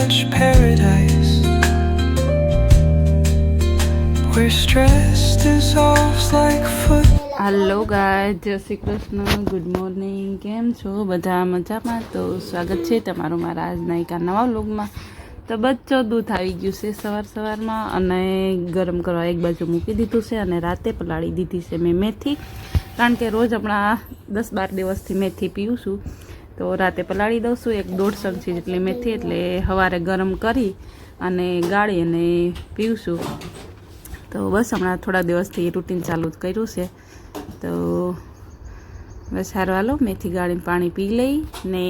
untouched paradise where stress dissolves like foot. Hello guys, जय Shri Krishna, good morning. केम छो બધા મજામાં? તો સ્વાગત છે તમારું મારા આજના એક નવા વ્લોગમાં। તો બચ્ચો દૂધ આવી ગયું છે સવારમાં અને ગરમ કરવા એક બાજુ મૂકી દીધું છે અને રાતે પલાળી દીધી છે મેં મેથી, કારણ કે રોજ હમણાં 10-12 દિવસથી મેથી પીવું છું। તો રાતે પલાળી દઉં છું 1-1.5 ચમચી જેટલી મેથી, એટલે સવારે ગરમ કરી અને ગાળી અને પીવું છું। તો બસ હમણાં થોડા દિવસથી રૂટીન ચાલુ કર્યું છે। તો બસ સારું, હાલો મેથી ગાળીને પાણી પી લઈ ને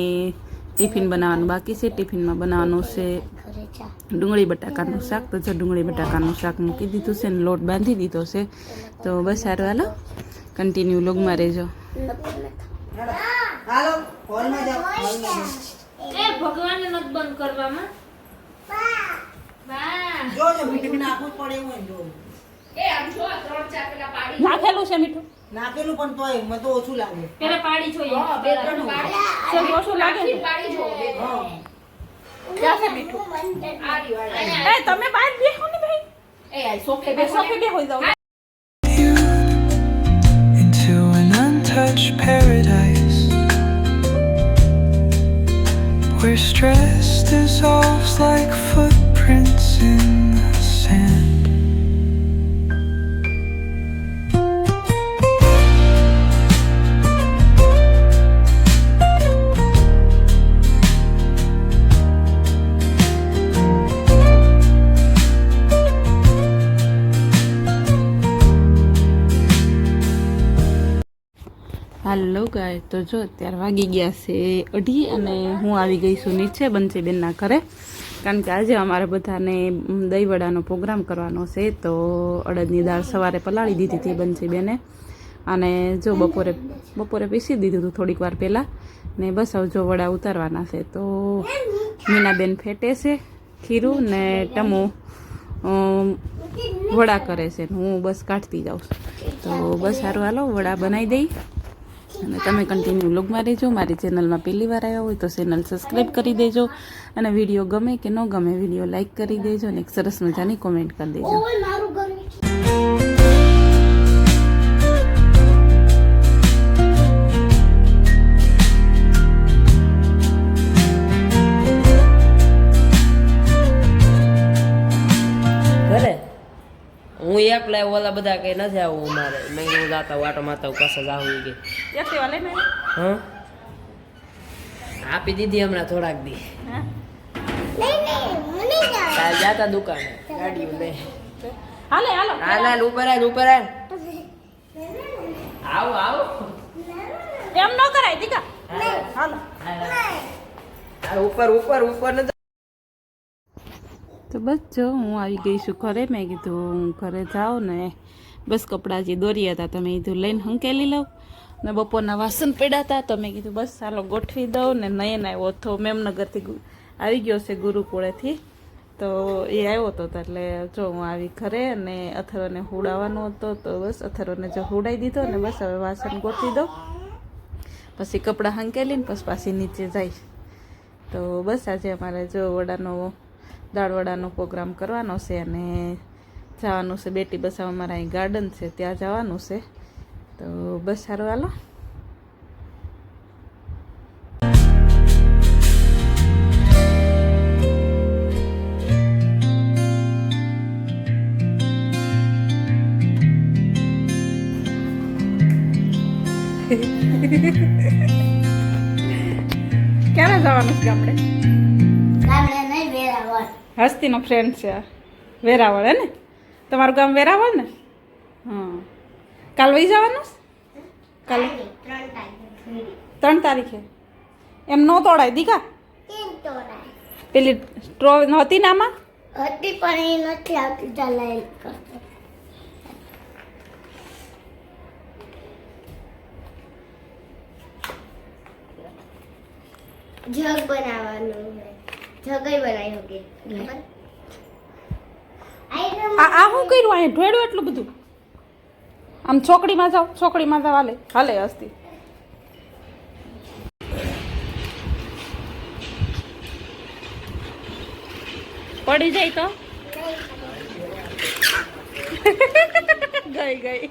ટિફિન બનાવવાનું બાકી છે। ટિફિનમાં બનાવવાનું છે ડુંગળી બટાકાનું શાક। તો જો ડુંગળી બટાકાનું શાક મૂકી દીધું છે ને લોટ બાંધી દીધો છે। તો બસ સારું, હાલો કન્ટિન્યુ લોગમાં રહેજો। ભગવાનને નથી બંધ કરવામાં નાખેલું છે મીઠું, નાખેલું પણ તોય મને તો ઓછું લાગે। પેલા પાડી જોઈએ ઓછું લાગે ને? પાડી જો ક્યાં છે મીઠું? એ તમે બહાર બેહો ને ભાઈ, સોફે બેહો જાવ। You into an untouched paradise where stress dissolves like footprints in the sand. હાલો ગાય, તો જો અત્યારે વાગી ગયા છે 2:30 અને હું આવી ગઈ છું નીચે બંસીબેનના ઘરે, કારણ કે આજે અમારે બધાને દહીંવડાનો પ્રોગ્રામ કરવાનો છે। તો અડદની દાળ સવારે પલાળી દીધી હતી બંસીબેને, અને જો બપોરે પીસી દીધું હતું થોડીક વાર પહેલાં, ને બસ હવે જો વડા ઉતારવાના છે। તો મીનાબેન ફેટે છે ખીરું ને ટમો વડા કરે છે, હું બસ કાઢતી જાઉં છું। તો બસ સારું, હાલો વડા બનાવી દઈ અને તમે કન્ટિન્યુ વ્લોગમાં રહેજો। મારી ચેનલમાં પહેલી વાર આવ્યા હોય તો ચેનલ સબસ્ક્રાઈબ કરી દેજો, અને વિડીયો ગમે કે ન ગમે વિડીયો લાઈક કરી દેજો અને એક સરસ મજાની કોમેન્ટ કરી દેજો। હું એકલા, ઓલા બધા કઈ નથી આવું મારે, મેં હું જાતા વાટો મારતા કસે જાવું કે એક્ટિવા લઈને હા આપી દીધી હમણાં થોડાક દી કાલ જાતા દુકાને ગાડી લે હાલે હાલ ઉપર આવ આવો એમ ન કરાય દીકા, હાલો ઉપર ન તો બસ જો હું આવી ગઈ છું ઘરે। મેં કીધું હું ઘરે જાઉં ને બસ કપડાં જે દોર્યા હતા તો મેં કીધું લઈને હંકેલી લઉં, ને બપોરના વાસણ પડ્યા હતા તો મેં કીધું બસ ચાલો ગોઠવી દઉં। ને નયન આવ્યો હતો મેમનગરથી, આવી ગયો છે ગુરુકુળેથી, તો એ આવ્યો હતો એટલે જો હું આવી ઘરે અને અથર્વને હુડાવવાનો હતો, તો બસ અથર્વને જો હુડાઈ દીધો ને બસ હવે વાસણ ગોઠવી દઉં, પછી કપડાં હંકેલીને પછી પાછી નીચે જાય। તો બસ આજે અમારે જો દાળવડાનો પ્રોગ્રામ કરવાનો છે અને જવાનું છે બેટી બસાવ, અમારા અહીં ગાર્ડન છે ત્યાં જવાનું છે। તો બસ સારું, હાલો ક્યારે જવાનું છે ગામડે? હસ્તીનો ફ્રેન્ડ છે વેરાવળ, હે ને? તમારું ગામ વેરાવળ ને? હા, કાલ વહી જવાનું? કાલે 3 તારીખે એમ નો તોડાય દીકા? પેલી સ્ટ્રો નહોતી ને આમાં હતી પણ એ નથી આવતી, ચાલે જગ બનાવવાનું, જગઈ બનાવી હોગે આ શું કર્યું અહીંયા ઢોળ્યું એટલું બધું? આમ છોકડીમાં જાઓ, છોકડીમાં જાવ, હાલે હાલે હસ્તી। પડી જાય તો ગઈ ગઈ.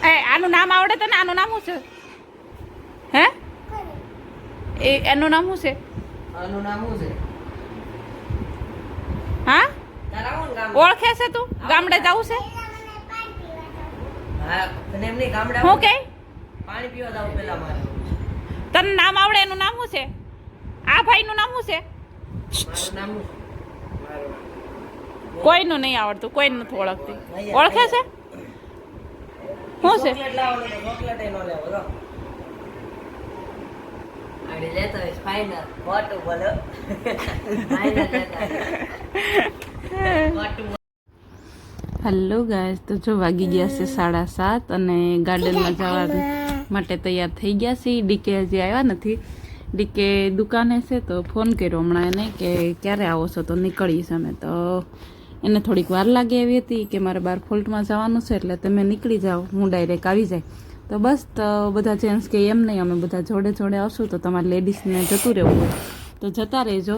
એ આનું નામ આવડે તને? આનું નામ શું છે? હે એનું નામ શું છે? આનું નામ શું છે? હા તારા કોણ ગામ? ઓળખે છે તું? ગામડે જવું છે? હા તને એમ નહીં ગામડે હું કે પાણી પીવા જાવ પેલા મારે. તને નામ આવડે? એનું નામ શું છે? આ ભાઈનું નામ શું છે? મારું નામ શું છે? કોઈનું નહીં આવડતું, કોઈ નથી ઓળખતી. ઓળખે છે? શું છે? ચોકલેટ લાવો ને તો ચોકલેટ નો લેવો જો. આડી લેતો હોય ફાઇનલ મોટું બોલો. ફાઇનલ લેતા મોટું. હેલો ગાઈસ, તો જો વાગી ગયા છે 7:30 અને ગાર્ડનમાં જવા માટે તૈયાર થઈ ગયા છે. ડીકે હજી આવ્યા નથી. ડીકે દુકાને છે તો ફોન કર્યો હમણાં એને કે ક્યારે આવો છો, તો નીકળીશ અમે. તો એને થોડીક વાર લાગે એવી હતી કે મારે 12 ફોલ્ટમાં જવાનું છે એટલે તમે નીકળી જાઓ, હું ડાયરેક્ટ આવી જાય. તો બસ, તો બધા જેન્ટ્સ કે એમ નહીં, અમે બધા જોડે જોડે આવશું, તો તમારે લેડીઝને જતું રહેવું હોય તો જતા રહેજો.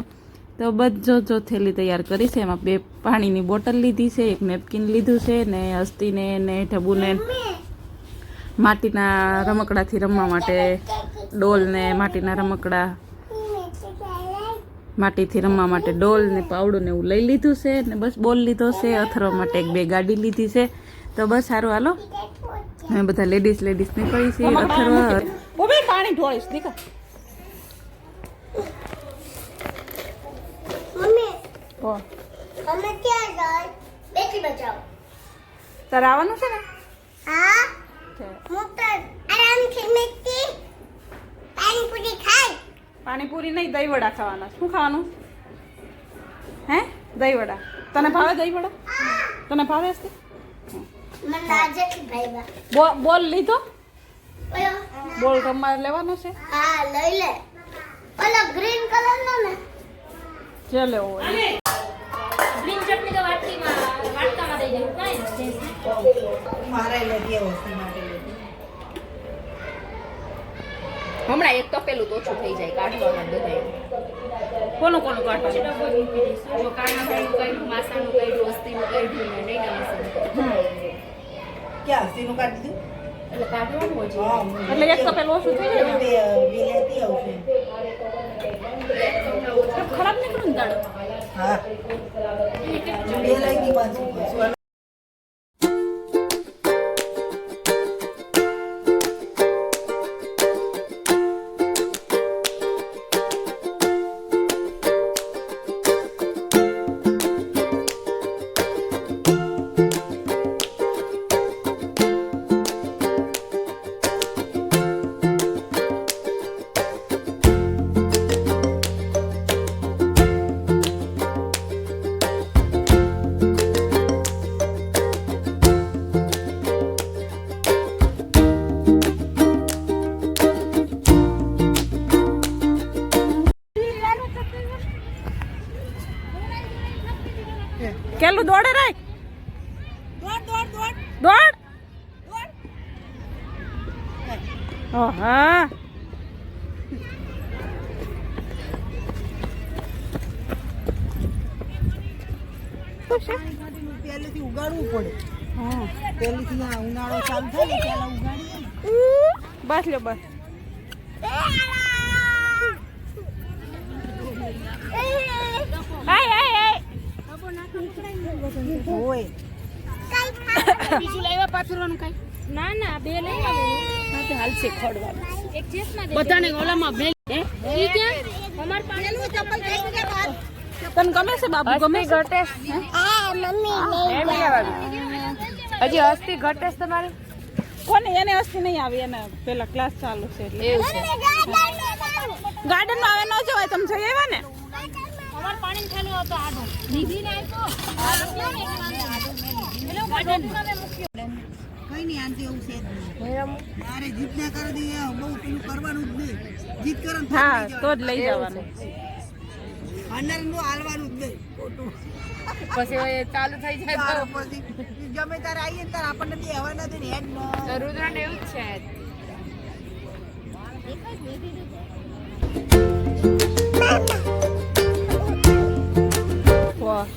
તો બસ જો થેલી તૈયાર કરી છે, એમાં 2 પાણીની બોટલ લીધી છે, 1 નેપકિન લીધું છે, ને હસ્તીને ને ઢબુને માટીના રમકડાથી રમવા માટે ડોલ ને માટીના રમકડા, માટીથી રમવા માટે ડોલ ને પાવડું ને એવું લઈ લીધું છે. ને બસ બોલ લીધો છે, અથરવા માટે 1-2 ગાડી લીધી છે. તો બસ સારું, હાલો અમે બધા લેડીઝ નીકળી છીએ અથરવા. પાણી ઢોળીશ દીકા. મમ્મી અમે ક્યાં જાય? બેટી બચાવો. તારે આવવાનું છે ને? હા હું તો આરામથી મેથી પાણીપુરી ખાઈ. પાણીપુરી નહીં, દહીં વડા ખાવાના. શું ખાવાનું? હે દહીં વડા? તને ભાવે દહીં વડા? તને ભાવે છે? મને આજેથી ભાઈબા. બોલ લીધો? ઓયો બોલ રમવા લેવાનો છે? હા લઈ લે. ઓલો ગ્રીન કલરનો ને. જે લેવો હોય. ગ્રીન ચટણી તો વાટકામાં દઈ દેવું કાંઈ હમણાં એક તો પેલું તો ઓછું થઈ જાય કાઢવામાં બધાય. કોનું કાઢવાનું? જો કાળના કાઢ્યું કાઢ્યું, માસાનું કાઢ્યું, અસ્થિનું કાઢ્યું ને નૈના માસાનું એટલે કાઢવાનું હોય છે. એટલે એક તો પેલું ઓછું થઈ જાય ને? ખરાબ નીકળ્યું ને દાડો? કેલું દોડે રાખ. દોડ. હા પહેલેથી ઉગાડવું પડે. પહેલેથી આ ઉનાળો ચાલુ થાય ને પહેલા ઉગાડીએ ને. બસ લ્યો બસ. હોય બીજું લાવ્યા પાથરવાનું કઈ? ના 2 લઈ આવે. હાલશે ખોડવાનું. એક ચેસમાં દે. બધાને ઓલામાં બે. ઈ ક્યાં? અમાર પાણીનું ચપ્પલ કઈ તને ગમે છે બાબુ? ગમે છે? આ મમ્મી હજી અસ્તી ઘટે છે તમારે? કોને? એને અસ્તી નહીં આવી, એને પેલા ક્લાસ ચાલુ છે એટલે. ગાર્ડનમાં આવે ન જવાય, તમે જઈ આવ્યા ને? અમાર પાણી ખાલી હતો આડો. દીદીને આપ્યો. પેલો ગાર્ડનમાં મેં મૂક્યો. કઈ નહીં આંટી એવું છે જ નહીં. મારે જીત ના કરી દઈએ બહુ પેલું કરવાનું જ નહીં. જીત કરે ને હા તો જ લઈ જવાનું. અંદરનું હાલવાનું જ નહીં. ખોટું. પછી ચાલુ થઈ જાય તારે પછી ગમે તારે આવીએ ને તારે આપણને બી હવા નથી ને હેડ ન. તો રુદ્રને એવું જ છે. વાહ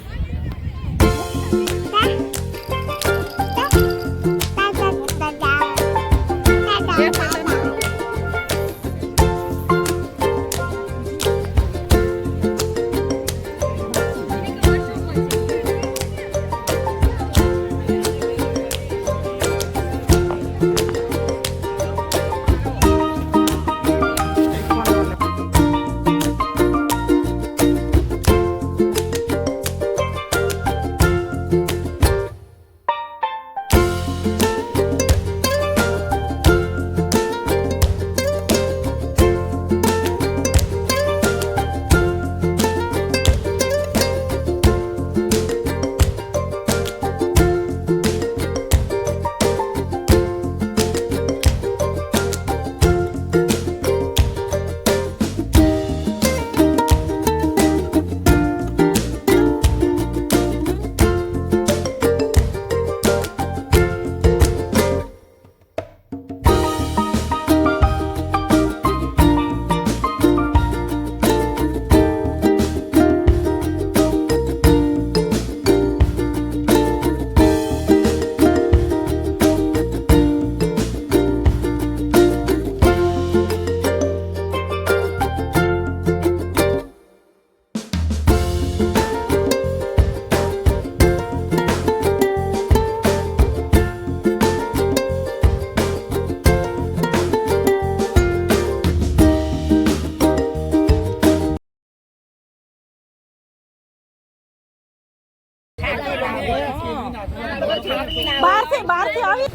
બહારથી આવી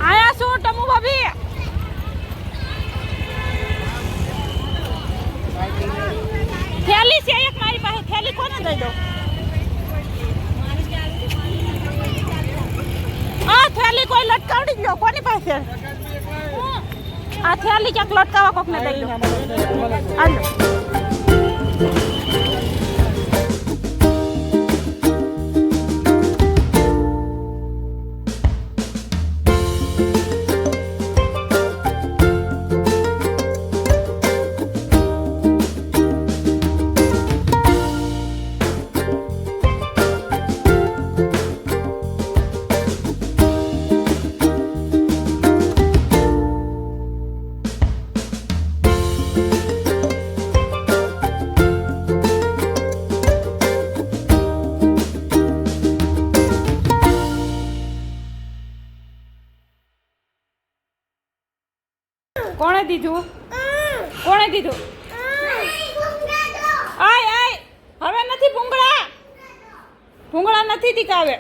આયા શું ટમુ ભાભી થેલી છે એક મારી પાસે થેલી કોને દઈ દો આ થેલી કોઈ લટકાવડી લો કોની પાસે આ થેલી ક્યાંક લટકાવા કોકને દઈ દો હાલો કોણે દીધું કોણે દીધું આય આય હવે નથી ભૂંગળા નથી દીકાવે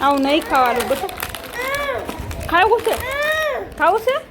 આવું નહીં ખાવાનું બેટા ખાવું છે